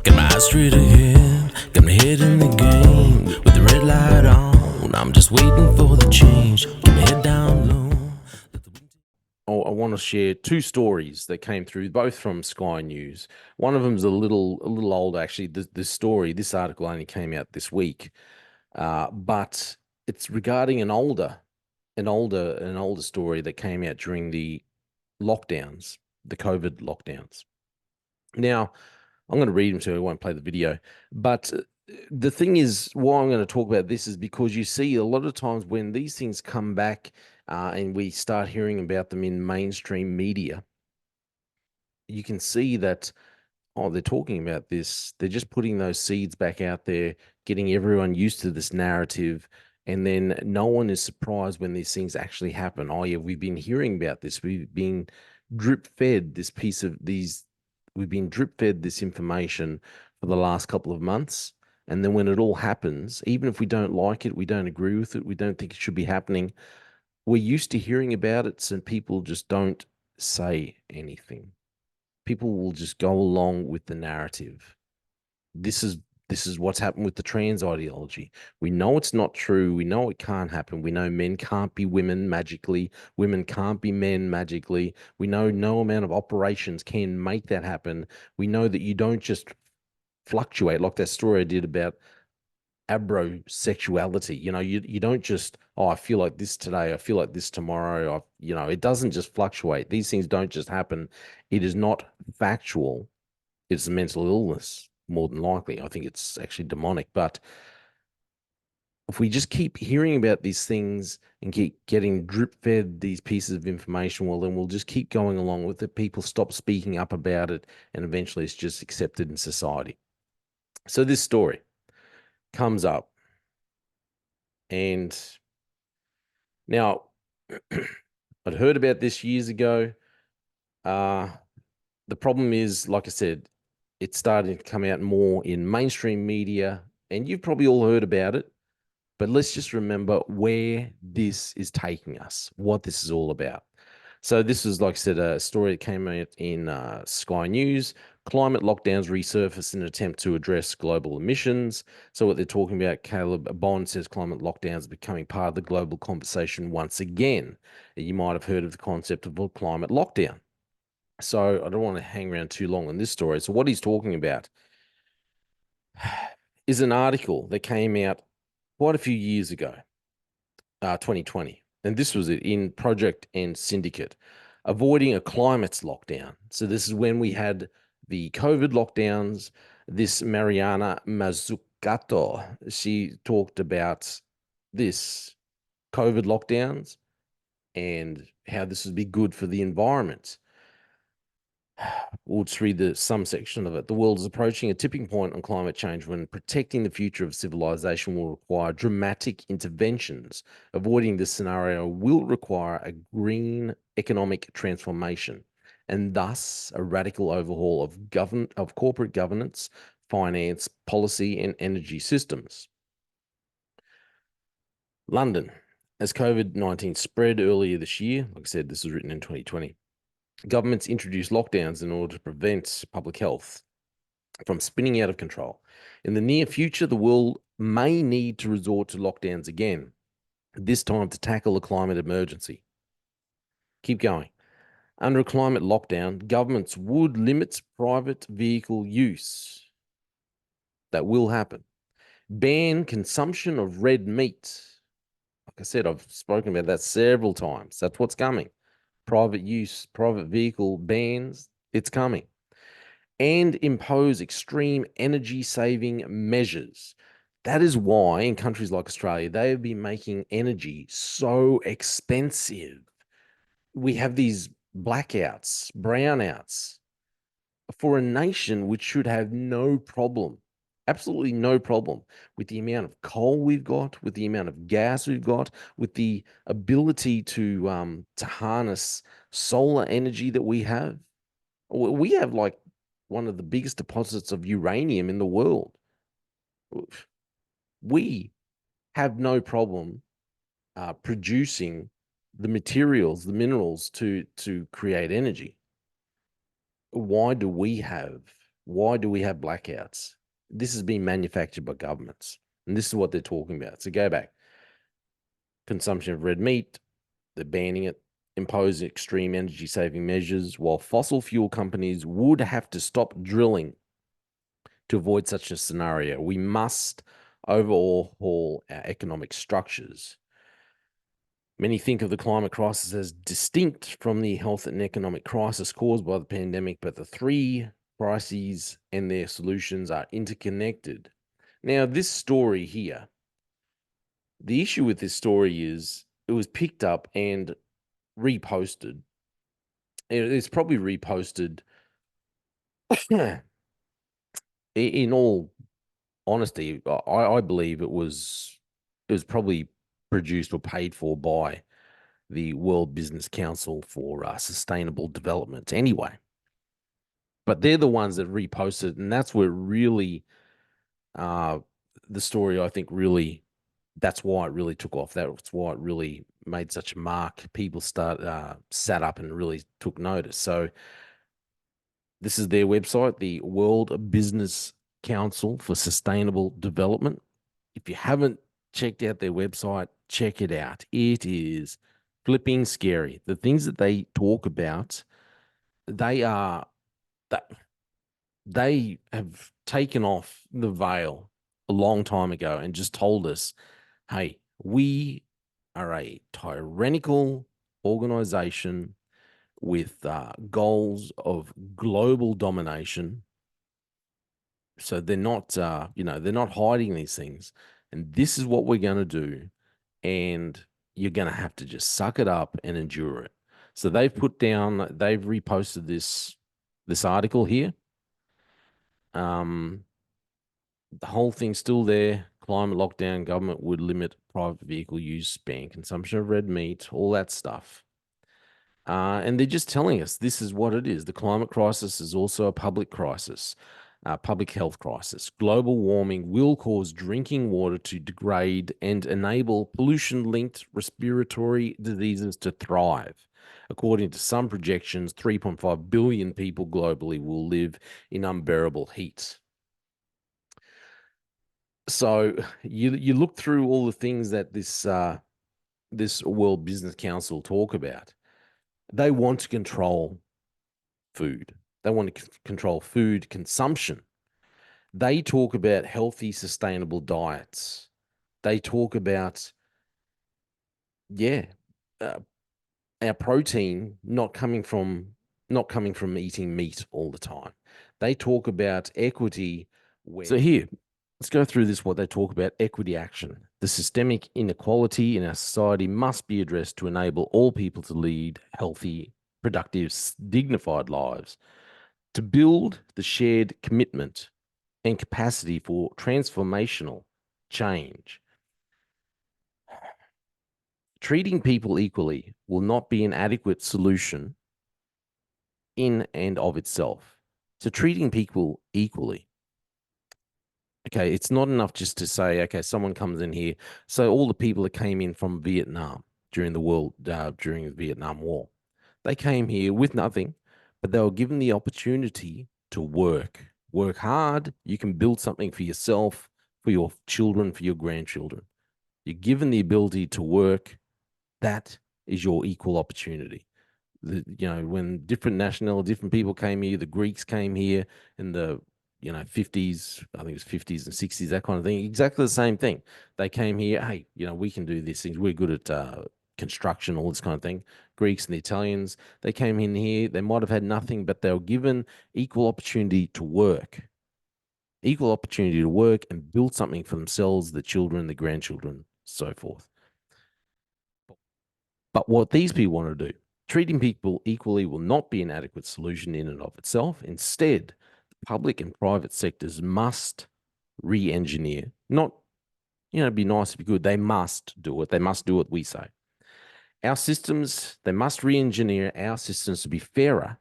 Got my eyes straight ahead, got my head in the game. With the red light on, I'm just waiting for the change. Keep my head down low. I want to share two stories that came through, both from Sky News. One of them's a little old, actually. This article only came out this week, but it's regarding an older story that came out during the lockdowns, the COVID lockdowns. Now, I'm going to read them to you. I won't play the video, but the thing is, why I'm going to talk about this is because you see a lot of times when these things come back and we start hearing about them in mainstream media, you can see that, oh, they're talking about this. They're just putting those seeds back out there, getting everyone used to this narrative. And then no one is surprised when these things actually happen. Oh, yeah, we've been hearing about this. We've been drip fed this information for the last couple of months. And then when it all happens, even if we don't like it, we don't agree with it, we don't think it should be happening, we're used to hearing about it, and people just don't say anything. People will just go along with the narrative. This is this is what's happened with the trans ideology. We know it's not true. We know it can't happen. We know men can't be women magically. Women can't be men magically. We know no amount of operations can make that happen. We know that you don't just fluctuate like that story I did about abrosexuality. You don't just, oh, I feel like this today, I feel like this tomorrow. It doesn't just fluctuate. These things don't just happen. It is not factual. It's a mental illness, more than likely. I think it's actually demonic. But if we just keep hearing about these things and keep getting drip fed these pieces of information, well, then we'll just keep going along with it. People stop speaking up about it, and eventually it's just accepted in society. So this story comes up, and now I'd heard about this years ago. Uh, the problem is, like I said, it's starting to come out more in mainstream media, and you've probably all heard about it. But let's just remember where this is taking us, what this is all about. So this is, like I said, a story that came out in Sky News. Climate lockdowns resurface in an attempt to address global emissions. So what they're talking about, Caleb Bond says climate lockdowns are becoming part of the global conversation once again. You might have heard of the concept of a climate lockdown. So I don't want to hang around too long on this story. So what he's talking about is an article that came out quite a few years ago, 2020. And this was it in Project and Syndicate, avoiding a climate lockdown. So this is when we had the COVID lockdowns. This Mariana Mazzucato, she talked about this COVID lockdowns and how this would be good for the environment. We'll just read some section of it. The world is approaching a tipping point on climate change when protecting the future of civilization will require dramatic interventions. Avoiding this scenario will require a green economic transformation and thus a radical overhaul of corporate governance, finance, policy, and energy systems. London. As COVID-19 spread earlier this year, like I said, this was written in 2020. Governments introduced lockdowns in order to prevent public health from spinning out of control. In the near future, the world may need to resort to lockdowns again, this time to tackle a climate emergency. Keep going. Under a climate lockdown, governments would limit private vehicle use. That will happen. Ban consumption of red meat. Like I said, I've spoken about that several times. That's what's coming. Private use, private vehicle bans, it's coming. And impose extreme energy saving measures. That is why in countries like Australia, they have been making energy so expensive. We have these blackouts, brownouts for a nation which should have no problem, absolutely no problem with the amount of coal we've got, with the amount of gas we've got, with the ability to harness solar energy that we have. We have like one of the biggest deposits of uranium in the world. We have no problem producing the materials, the minerals to create energy. Why do we have Why do we have blackouts? This has been manufactured by governments, and this is what they're talking about. So go back. Consumption of red meat, they're banning it, impose extreme energy saving measures, while fossil fuel companies would have to stop drilling to avoid such a scenario. We must overhaul our economic structures. Many think of the climate crisis as distinct from the health and economic crisis caused by the pandemic, but the three crises and their solutions are interconnected. Now, this story here, the issue with this story is it was picked up and reposted. It's probably reposted in all honesty. I believe it was probably produced or paid for by the World Business Council for Sustainable Development anyway. But they're the ones that reposted, and that's where really the story, I think, really, that's why it really took off. That's why it really made such a mark. People sat up and really took notice. So this is their website, the World Business Council for Sustainable Development. If you haven't checked out their website, check it out. It is flipping scary. The things that they talk about, they have taken off the veil a long time ago and just told us, hey, we are a tyrannical organization with goals of global domination. So they're not, they're not hiding these things. And this is what we're going to do. And you're going to have to just suck it up and endure it. So they've reposted this article here. The whole thing's still there. Climate lockdown, government would limit private vehicle use, ban consumption of red meat, all that stuff. And they're just telling us this is what it is. The climate crisis is also a public crisis, public health crisis. Global warming will cause drinking water to degrade and enable pollution-linked respiratory diseases to thrive. According to some projections, 3.5 billion people globally will live in unbearable heat. So you look through all the things that this World Business Council talk about. They want to control food. They want to control food consumption. They talk about healthy, sustainable diets. They talk about, our protein not coming from eating meat all the time. They talk about equity. So here, let's go through this, what they talk about: equity action. The systemic inequality in our society must be addressed to enable all people to lead healthy, productive, dignified lives, to build the shared commitment and capacity for transformational change. Treating people equally will not be an adequate solution in and of itself. So treating people equally, okay, it's not enough just to say, okay, someone comes in here. So all the people that came in from Vietnam during the Vietnam War, they came here with nothing, but they were given the opportunity to work hard. You can build something for yourself, for your children, for your grandchildren. You're given the ability to work. That is your equal opportunity. When different people came here, the Greeks came here in the 50s, I think it was 50s and 60s, that kind of thing. Exactly the same thing. They came here, hey, we can do these things. We're good at construction, all this kind of thing. Greeks and the Italians, they came in here. They might have had nothing, but they were given equal opportunity to work. Equal opportunity to work and build something for themselves, the children, the grandchildren, so forth. But what these people want to do, treating people equally, will not be an adequate solution in and of itself. Instead, the public and private sectors must re-engineer, not, be nice if you could. They must do it. They must do what we say. Our systems, they must re-engineer our systems to be fairer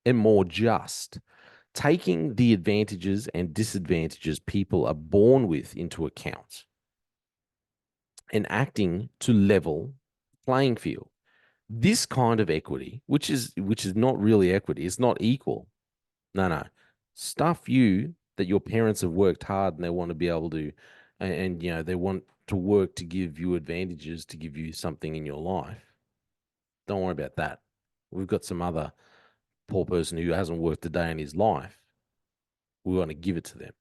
and more just, taking the advantages and disadvantages people are born with into account and acting to level playing field. This kind of equity, which is not really equity, it's not equal. No. Stuff you that your parents have worked hard and they want to be able to, and you know, they want to work to give you advantages, to give you something in your life. Don't worry about that. We've got some other poor person who hasn't worked a day in his life. We want to give it to them.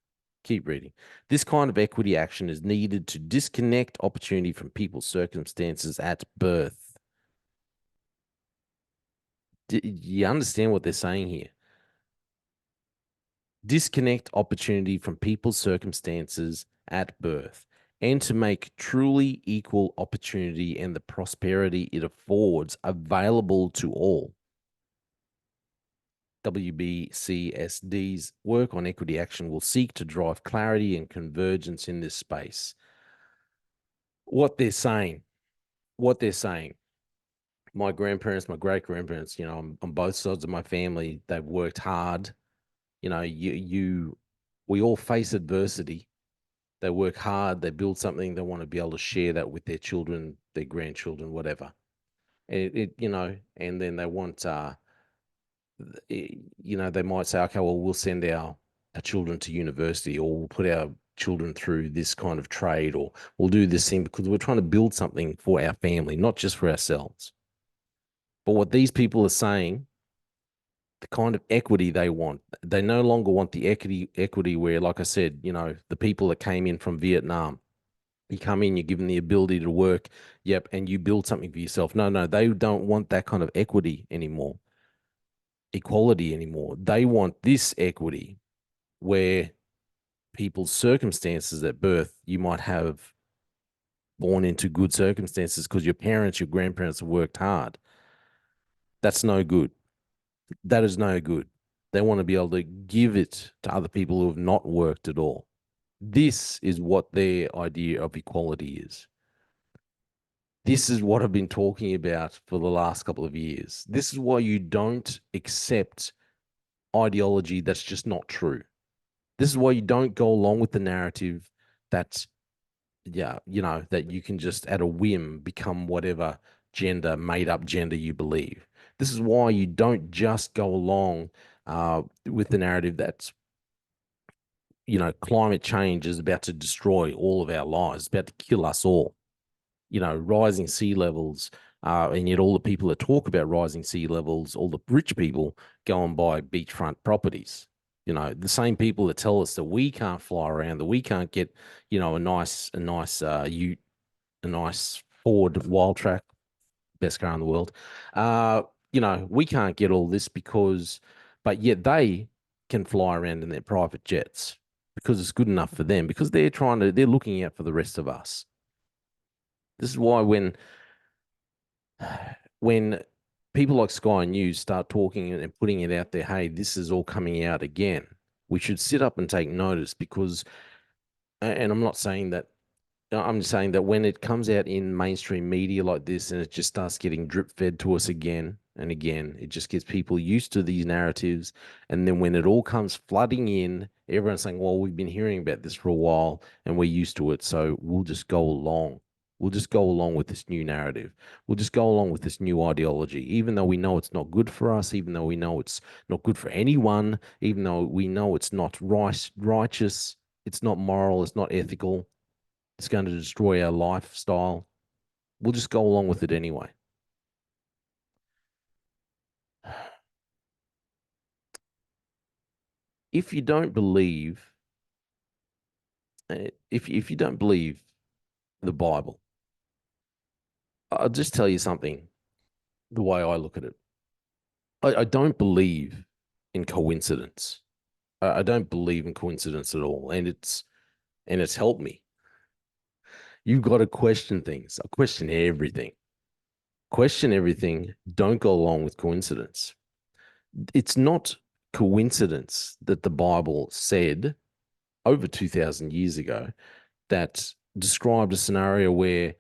Keep reading. This kind of equity action is needed to disconnect opportunity from people's circumstances at birth. Do you understand what they're saying here? Disconnect opportunity from people's circumstances at birth, and to make truly equal opportunity and the prosperity it affords available to all. WBCSD's work on equity action will seek to drive clarity and convergence in this space. What they're saying, my grandparents, my great grandparents, you know, on both sides of my family, they've worked hard. You know, we all face adversity. They work hard, they build something, they want to be able to share that with their children, their grandchildren, whatever. And you know, and then they want, you know, they might say, okay, well, we'll send our children to university, or we'll put our children through this kind of trade, or we'll do this thing because we're trying to build something for our family, not just for ourselves. But what these people are saying, the kind of equity they want, they no longer want the equity where, like I said, you know, the people that came in from Vietnam, you come in, you're given the ability to work, yep, and you build something for yourself. No, they don't want that kind of equity anymore, equality anymore. They want this equity where people's circumstances at birth, you might have born into good circumstances because your parents, your grandparents have worked hard. That's no good. That is no good. They want to be able to give it to other people who have not worked at all. This is what their idea of equality is. This is what I've been talking about for the last couple of years. This is why you don't accept ideology that's just not true. This is why you don't go along with the narrative that, yeah, you know, that you can just at a whim become whatever gender, made up gender you believe. This is why you don't just go along with the narrative that's, you know, climate change is about to destroy all of our lives, about to kill us all. You know, rising sea levels, and yet all the people that talk about rising sea levels, all the rich people go and buy beachfront properties. You know, the same people that tell us that we can't fly around, that we can't get, you know, a nice Ute, a nice Ford Wildtrak, best car in the world. You know, we can't get all this because, but yet they can fly around in their private jets because it's good enough for them, because they're looking out for the rest of us. This is why when people like Sky News start talking and putting it out there, hey, this is all coming out again, we should sit up and take notice, because, and I'm not saying that, I'm just saying that when it comes out in mainstream media like this and it just starts getting drip fed to us again and again, it just gets people used to these narratives. And then when it all comes flooding in, everyone's saying, well, we've been hearing about this for a while and we're used to it, so we'll just go along. We'll just go along with this new narrative. We'll just go along with this new ideology, even though we know it's not good for us, even though we know it's not good for anyone, even though we know it's not righteous, it's not moral, it's not ethical, it's going to destroy our lifestyle. We'll just go along with it anyway. If you don't believe, if you don't believe the Bible, I'll just tell you something. The way I look at it, I don't believe in coincidence. I don't believe in coincidence at all, and it's helped me. You've got to question things. I question everything. Question everything. Don't go along with coincidence. It's not coincidence that the Bible said over 2,000 years ago that described a scenario where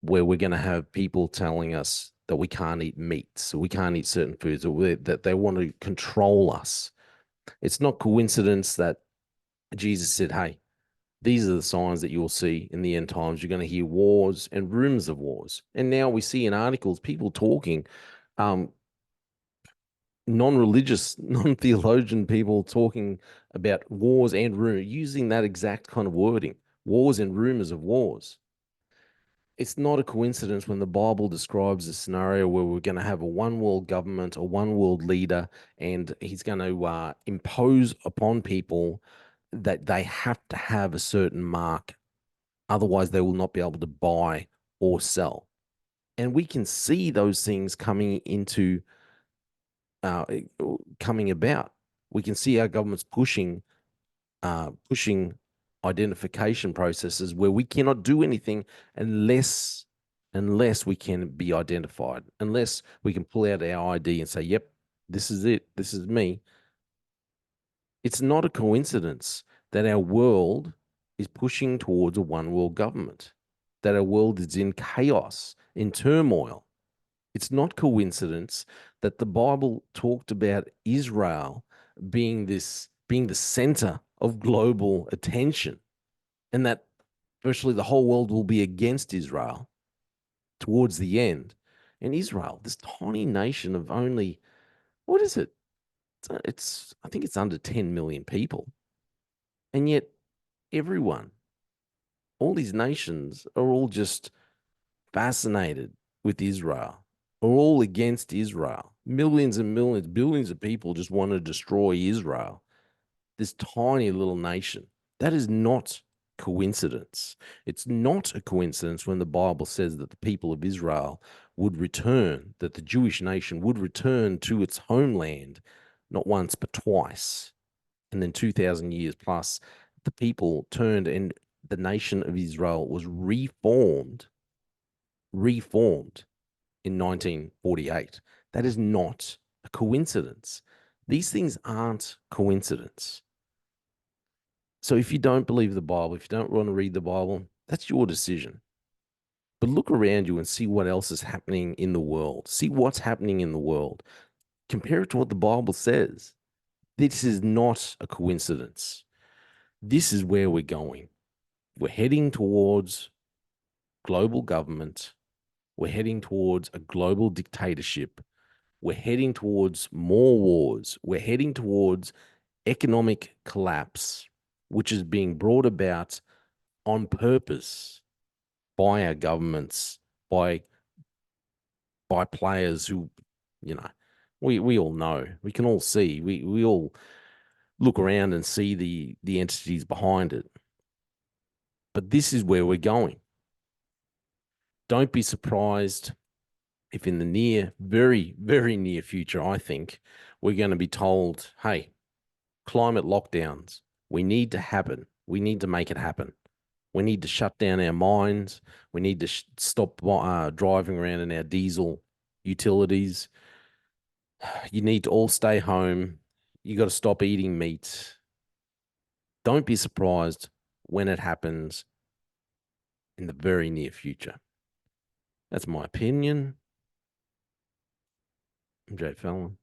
we're going to have people telling us that we can't eat meats, or we can't eat certain foods, or that they want to control us. It's not coincidence that Jesus said, hey, these are the signs that you'll see in the end times. You're going to hear wars and rumors of wars. And now we see in articles people talking, um, non-religious, non-theologian people talking about wars and rumors, using that exact kind of wording, wars and rumors of wars. It's not a coincidence when the Bible describes a scenario where we're going to have a one world government, a one world leader, and he's going to impose upon people that they have to have a certain mark. Otherwise, they will not be able to buy or sell. And we can see those things coming about. We can see our government's pushing identification processes where we cannot do anything unless we can be identified, unless we can pull out our ID and say, yep, this is it, this is me. It's not a coincidence that our world is pushing towards a one world government, that our world is in chaos, in turmoil. It's not coincidence that the Bible talked about Israel being the center of global attention, and that virtually the whole world will be against Israel towards the end. And Israel, this tiny nation of only, what is it? I think it's under 10 million people. And yet everyone, all these nations are all just fascinated with Israel, are all against Israel. Millions and millions, billions of people just want to destroy Israel. This tiny little nation. That is not coincidence. It's not a coincidence when the Bible says that the people of Israel would return, that the Jewish nation would return to its homeland, not once, but twice. And then 2,000 years plus, the people turned and the nation of Israel was reformed in 1948. That is not a coincidence. These things aren't coincidence. So if you don't believe the Bible, if you don't want to read the Bible, that's your decision. But look around you and see what else is happening in the world. See what's happening in the world. Compare it to what the Bible says. This is not a coincidence. This is where we're going. We're heading towards global government. We're heading towards a global dictatorship. We're heading towards more wars. We're heading towards economic collapse, which is being brought about on purpose by our governments, by players who, we all know, we can all see, we all look around and see the entities behind it. But this is where we're going. Don't be surprised if in the very, very near future, I think, we're going to be told, hey, climate lockdowns, we need to happen. We need to make it happen. We need to shut down our minds. We need to stop driving around in our diesel utilities. You need to all stay home. You got to stop eating meat. Don't be surprised when it happens in the very near future. That's my opinion. I'm Jay Fallon.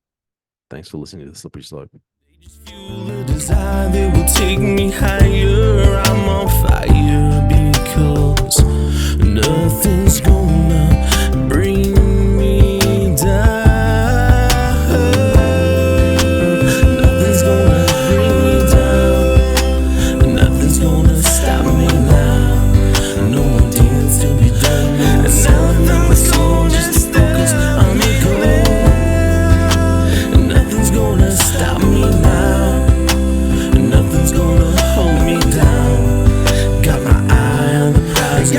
Thanks for listening to The Slippery Slope. Just fuel a desire that will take me higher. I'm on fire because nothing's gonna bring me down. Nothing's gonna bring me down. Nothing's gonna stop me now. No more demons to be done. And nothing's gonna focus on the goal. Nothing's gonna stop me now. Nothing's gonna hold me down. Got my eye on the prize.